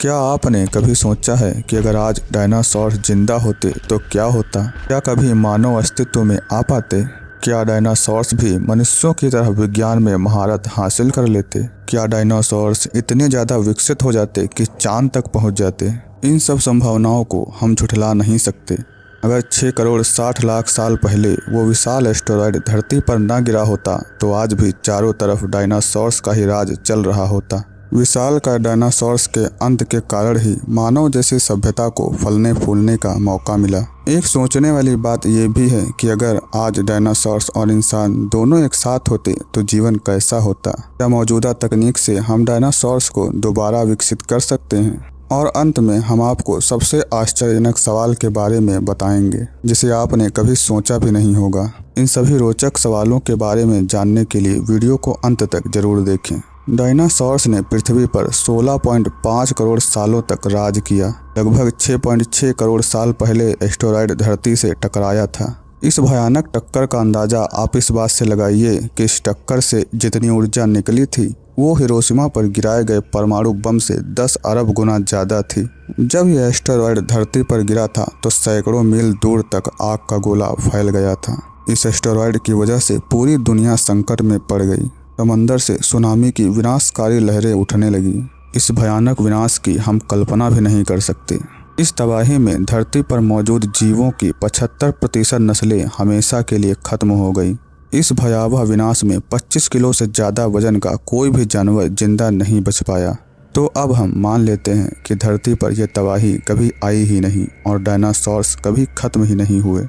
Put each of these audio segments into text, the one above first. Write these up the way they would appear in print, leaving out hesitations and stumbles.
क्या आपने कभी सोचा है कि अगर आज डायनासोर जिंदा होते तो क्या होता? क्या कभी मानव अस्तित्व में आ पाते? क्या डायनासोर्स भी मनुष्यों की तरह विज्ञान में महारत हासिल कर लेते? क्या डायनासोर्स इतने ज़्यादा विकसित हो जाते कि चांद तक पहुंच जाते? इन सब संभावनाओं को हम झुठला नहीं सकते। अगर 6 करोड़ 60 लाख साल पहले वो विशाल एस्टेरॉयड धरती पर न गिरा होता तो आज भी चारों तरफ डायनासोर्स का ही राज चल रहा होता। विशाल का डायनासोर्स के अंत के कारण ही मानव जैसी सभ्यता को फलने फूलने का मौका मिला। एक सोचने वाली बात यह भी है कि अगर आज डायनासोर्स और इंसान दोनों एक साथ होते तो जीवन कैसा होता? क्या मौजूदा तकनीक से हम डायनासोर्स को दोबारा विकसित कर सकते हैं? और अंत में हम आपको सबसे आश्चर्यजनक सवाल के बारे में बताएंगे जिसे आपने कभी सोचा भी नहीं होगा। इन सभी रोचक सवालों के बारे में जानने के लिए वीडियो को अंत तक जरूर देखें। डायनासोर्स ने पृथ्वी पर 16.5 करोड़ सालों तक राज किया। लगभग 6.6 करोड़ साल पहले एस्टेरॉयड धरती से टकराया था। इस भयानक टक्कर का अंदाजा आप इस बात से लगाइए कि इस टक्कर से जितनी ऊर्जा निकली थी वो हिरोशिमा पर गिराए गए परमाणु बम से 10 अरब गुना ज़्यादा थी। जब यह एस्टेरॉयड धरती पर गिरा था तो सैकड़ों मील दूर तक आग का गोला फैल गया था। इस एस्टेरॉयड की वजह से पूरी दुनिया संकट में पड़ गई। समंदर से सुनामी की विनाशकारी लहरें उठने लगी। इस भयानक विनाश की हम कल्पना भी नहीं कर सकते। इस तबाही में धरती पर मौजूद जीवों की 75% नस्लें हमेशा के लिए खत्म हो गई। इस भयावह विनाश में 25 किलो से ज़्यादा वजन का कोई भी जानवर जिंदा नहीं बच पाया। तो अब हम मान लेते हैं कि धरती पर यह तबाही कभी आई ही नहीं और डायनासोर्स कभी खत्म ही नहीं हुए।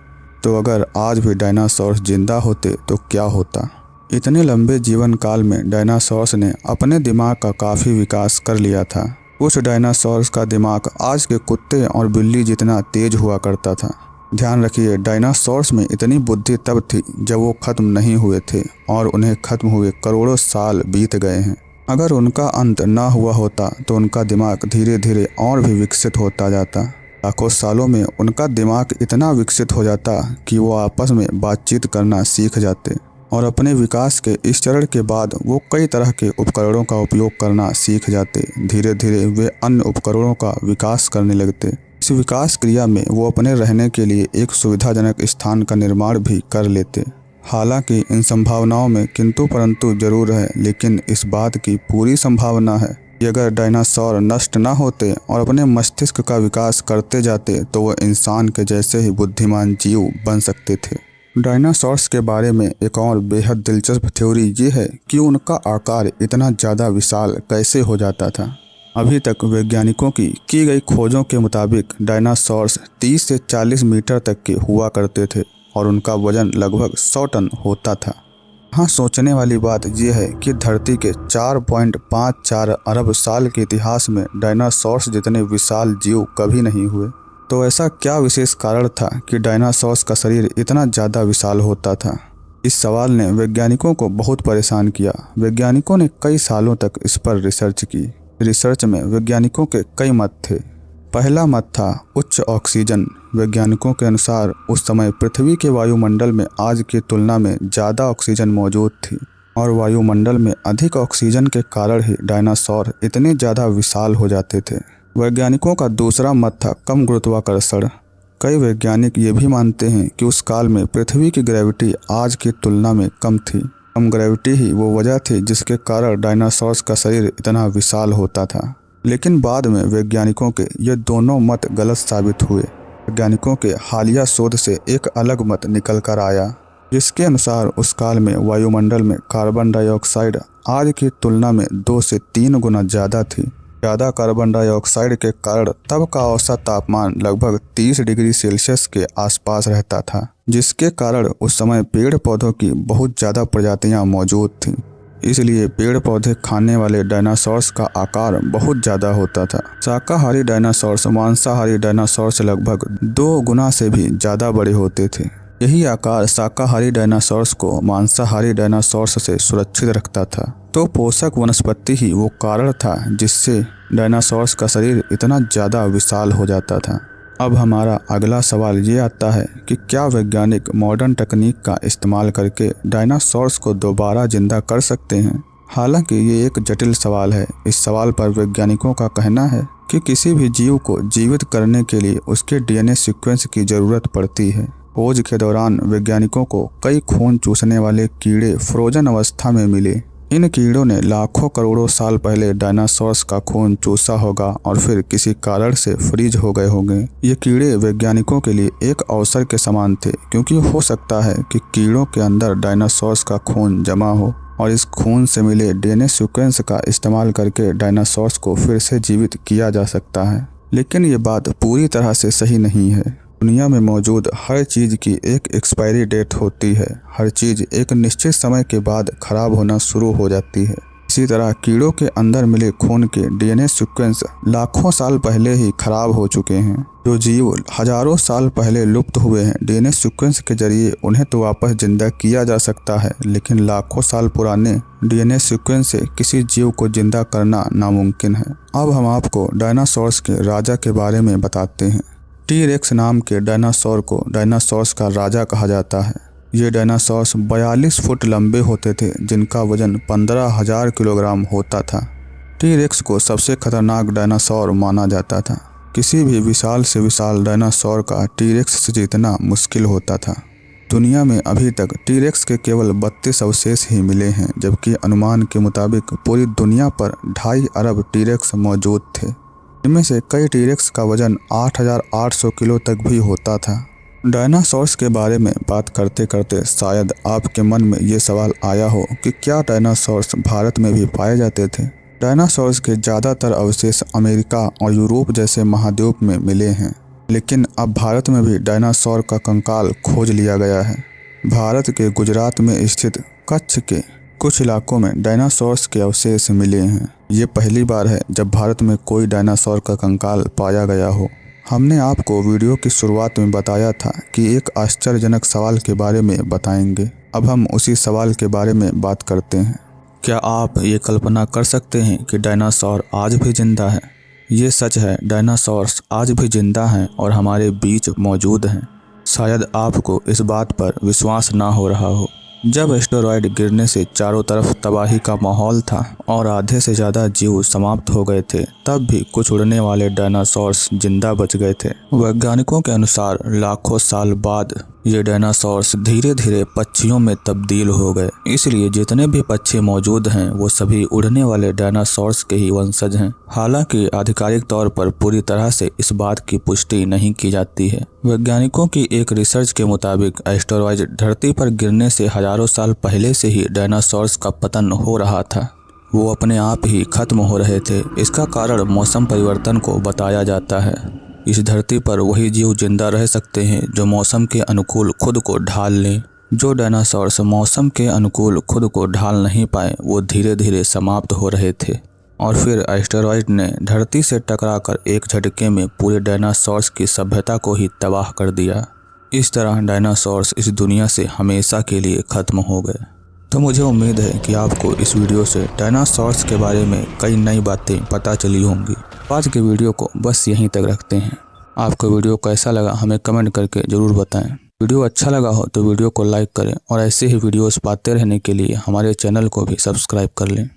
तो अगर आज भी डायनासोर्स जिंदा होते तो क्या होता? इतने लंबे जीवन काल में डायनासोर्स ने अपने दिमाग का काफ़ी विकास कर लिया था। उस डायनासोर्स का दिमाग आज के कुत्ते और बिल्ली जितना तेज हुआ करता था। ध्यान रखिए, डायनासोर्स में इतनी बुद्धि तब थी जब वो खत्म नहीं हुए थे और उन्हें खत्म हुए करोड़ों साल बीत गए हैं। अगर उनका अंत ना हुआ होता तो उनका दिमाग धीरे धीरे और भी विकसित होता जाता। लाखों सालों में उनका दिमाग इतना विकसित हो जाता कि वो आपस में बातचीत करना सीख जाते और अपने विकास के इस चरण के बाद वो कई तरह के उपकरणों का उपयोग करना सीख जाते। धीरे धीरे वे अन्य उपकरणों का विकास करने लगते। इस विकास क्रिया में वो अपने रहने के लिए एक सुविधाजनक स्थान का निर्माण भी कर लेते। हालांकि इन संभावनाओं में किंतु परंतु जरूर है, लेकिन इस बात की पूरी संभावना है कि अगर डायनासोर नष्ट न होते और अपने मस्तिष्क का विकास करते जाते तो वह इंसान के जैसे ही बुद्धिमान जीव बन सकते थे। डायनासोर्स के बारे में एक और बेहद दिलचस्प थ्योरी ये है कि उनका आकार इतना ज़्यादा विशाल कैसे हो जाता था। अभी तक वैज्ञानिकों की गई खोजों के मुताबिक डायनासोर्स 30 से 40 मीटर तक के हुआ करते थे और उनका वजन लगभग 100 टन होता था। हाँ, सोचने वाली बात यह है कि धरती के 4.54 अरब साल के इतिहास में डायनासोर्स जितने विशाल जीव कभी नहीं हुए। तो ऐसा क्या विशेष कारण था कि डायनासोर्स का शरीर इतना ज़्यादा विशाल होता था? इस सवाल ने वैज्ञानिकों को बहुत परेशान किया। वैज्ञानिकों ने कई सालों तक इस पर रिसर्च की। रिसर्च में वैज्ञानिकों के कई मत थे। पहला मत था उच्च ऑक्सीजन। वैज्ञानिकों के अनुसार उस समय पृथ्वी के वायुमंडल में आज की तुलना में ज़्यादा ऑक्सीजन मौजूद थी और वायुमंडल में अधिक ऑक्सीजन के कारण ही डायनासोर इतने ज़्यादा विशाल हो जाते थे। वैज्ञानिकों का दूसरा मत था कम गुरुत्वाकर्षण। कई वैज्ञानिक ये भी मानते हैं कि उस काल में पृथ्वी की ग्रेविटी आज की तुलना में कम थी। कम ग्रेविटी ही वो वजह थी जिसके कारण डायनासोर्स का शरीर इतना विशाल होता था। लेकिन बाद में वैज्ञानिकों के ये दोनों मत गलत साबित हुए। वैज्ञानिकों के हालिया शोध से एक अलग मत निकल कर आया जिसके अनुसार उस काल में वायुमंडल में कार्बन डाइऑक्साइड आज की तुलना में 2 से 3 गुना ज़्यादा थी। ज़्यादा कार्बन डाइऑक्साइड के कारण तब का औसत तापमान लगभग 30 डिग्री सेल्सियस के आसपास रहता था, जिसके कारण उस समय पेड़ पौधों की बहुत ज़्यादा प्रजातियां मौजूद थीं। इसलिए पेड़ पौधे खाने वाले डायनासोर्स का आकार बहुत ज़्यादा होता था। शाकाहारी डायनासोर्स मांसाहारी डायनासोर से लगभग 2 गुना से भी ज़्यादा बड़े होते थे। यही आकार शाकाहारी डायनासोर्स को मांसाहारी डायनासोर्स से सुरक्षित रखता था। तो पोषक वनस्पति ही वो कारण था जिससे डायनासोर्स का शरीर इतना ज़्यादा विशाल हो जाता था। अब हमारा अगला सवाल ये आता है कि क्या वैज्ञानिक मॉडर्न तकनीक का इस्तेमाल करके डायनासोर्स को दोबारा जिंदा कर सकते हैं? हालांकि ये एक जटिल सवाल है। इस सवाल पर वैज्ञानिकों का कहना है कि किसी भी जीव को जीवित करने के लिए उसके डीएनए सीक्वेंस की जरूरत पड़ती है। खोज के दौरान वैज्ञानिकों को कई खून चूसने वाले कीड़े फ्रोजन अवस्था में मिले। इन कीड़ों ने लाखों करोड़ों साल पहले डायनासोर्स का खून चूसा होगा और फिर किसी कारण से फ्रीज हो गए होंगे। ये कीड़े वैज्ञानिकों के लिए एक अवसर के समान थे, क्योंकि हो सकता है कि कीड़ों के अंदर डायनासोर्स का खून जमा हो और इस खून से मिले डीएनए सीक्वेंस का इस्तेमाल करके डायनासोर्स को फिर से जीवित किया जा सकता है। लेकिन ये बात पूरी तरह से सही नहीं है। दुनिया में मौजूद हर चीज़ की एक एक्सपायरी डेट होती है। हर चीज़ एक निश्चित समय के बाद खराब होना शुरू हो जाती है। इसी तरह कीड़ों के अंदर मिले खून के डीएनए सीक्वेंस लाखों साल पहले ही खराब हो चुके हैं। जो जीव हजारों साल पहले लुप्त हुए हैं, डीएनए सीक्वेंस के जरिए उन्हें तो वापस जिंदा किया जा सकता है, लेकिन लाखों साल पुराने डीएनए सीक्वेंस से किसी जीव को जिंदा करना नामुमकिन है। अब हम आपको डायनासोर्स के राजा के बारे में बताते हैं। टी-रेक्स नाम के डायनासोर को डायनासोर्स का राजा कहा जाता है। ये डायनासोर्स 42 फुट लंबे होते थे, जिनका वजन 15,000 किलोग्राम होता था। टी-रेक्स को सबसे खतरनाक डायनासोर माना जाता था। किसी भी विशाल से विशाल डायनासोर का टी-रेक्स से जीतना मुश्किल होता था। दुनिया में अभी तक टी-रेक्स के केवल 32 अवशेष ही मिले हैं, जबकि अनुमान के मुताबिक पूरी दुनिया पर 2.5 अरब टी-रेक्स मौजूद थे। इनमें से कई टी-रेक्स का वजन 8,800 किलो तक भी होता था। डायनासोर्स के बारे में बात करते करते शायद आपके मन में ये सवाल आया हो कि क्या डायनासोर्स भारत में भी पाए जाते थे। डायनासोर्स के ज़्यादातर अवशेष अमेरिका और यूरोप जैसे महाद्वीप में मिले हैं, लेकिन अब भारत में भी डायनासोर का कंकाल खोज लिया गया है। भारत के गुजरात में स्थित कच्छ के कुछ इलाकों में डायनासोर्स के अवशेष मिले हैं। ये पहली बार है जब भारत में कोई डायनासोर का कंकाल पाया गया हो। हमने आपको वीडियो की शुरुआत में बताया था कि एक आश्चर्यजनक सवाल के बारे में बताएंगे। अब हम उसी सवाल के बारे में बात करते हैं। क्या आप ये कल्पना कर सकते हैं कि डायनासोर आज भी जिंदा है? ये सच है, डायनासोर्स आज भी जिंदा हैं और हमारे बीच मौजूद हैं। शायद आपको इस बात पर विश्वास ना हो रहा हो। जब एस्टेरॉयड गिरने से चारों तरफ तबाही का माहौल था और आधे से ज़्यादा जीव समाप्त हो गए थे, तब भी कुछ उड़ने वाले डायनासोर्स जिंदा बच गए थे। वैज्ञानिकों के अनुसार लाखों साल बाद ये डायनासोर्स धीरे धीरे पक्षियों में तब्दील हो गए। इसलिए जितने भी पक्षी मौजूद हैं वो सभी उड़ने वाले डायनासोर्स के ही वंशज हैं। हालांकि आधिकारिक तौर पर पूरी तरह से इस बात की पुष्टि नहीं की जाती है। वैज्ञानिकों की एक रिसर्च के मुताबिक एस्टेरॉयड धरती पर गिरने से हजारों साल पहले से ही डायनासोर्स का पतन हो रहा था। वो अपने आप ही खत्म हो रहे थे। इसका कारण मौसम परिवर्तन को बताया जाता है। इस धरती पर वही जीव जिंदा रह सकते हैं जो मौसम के अनुकूल खुद को ढाल लें। जो डायनासोर्स मौसम के अनुकूल खुद को ढाल नहीं पाए वो धीरे धीरे समाप्त हो रहे थे और फिर एस्टेरॉयड ने धरती से टकराकर एक झटके में पूरे डायनासोर्स की सभ्यता को ही तबाह कर दिया। इस तरह डायनासोर्स इस दुनिया से हमेशा के लिए खत्म हो गए। तो मुझे उम्मीद है कि आपको इस वीडियो से डायनासोर्स के बारे में कई नई बातें पता चली होंगी। आज के वीडियो को बस यहीं तक रखते हैं। आपको वीडियो कैसा लगा हमें कमेंट करके ज़रूर बताएं। वीडियो अच्छा लगा हो तो वीडियो को लाइक करें और ऐसे ही वीडियोस पाते रहने के लिए हमारे चैनल को भी सब्सक्राइब कर लें।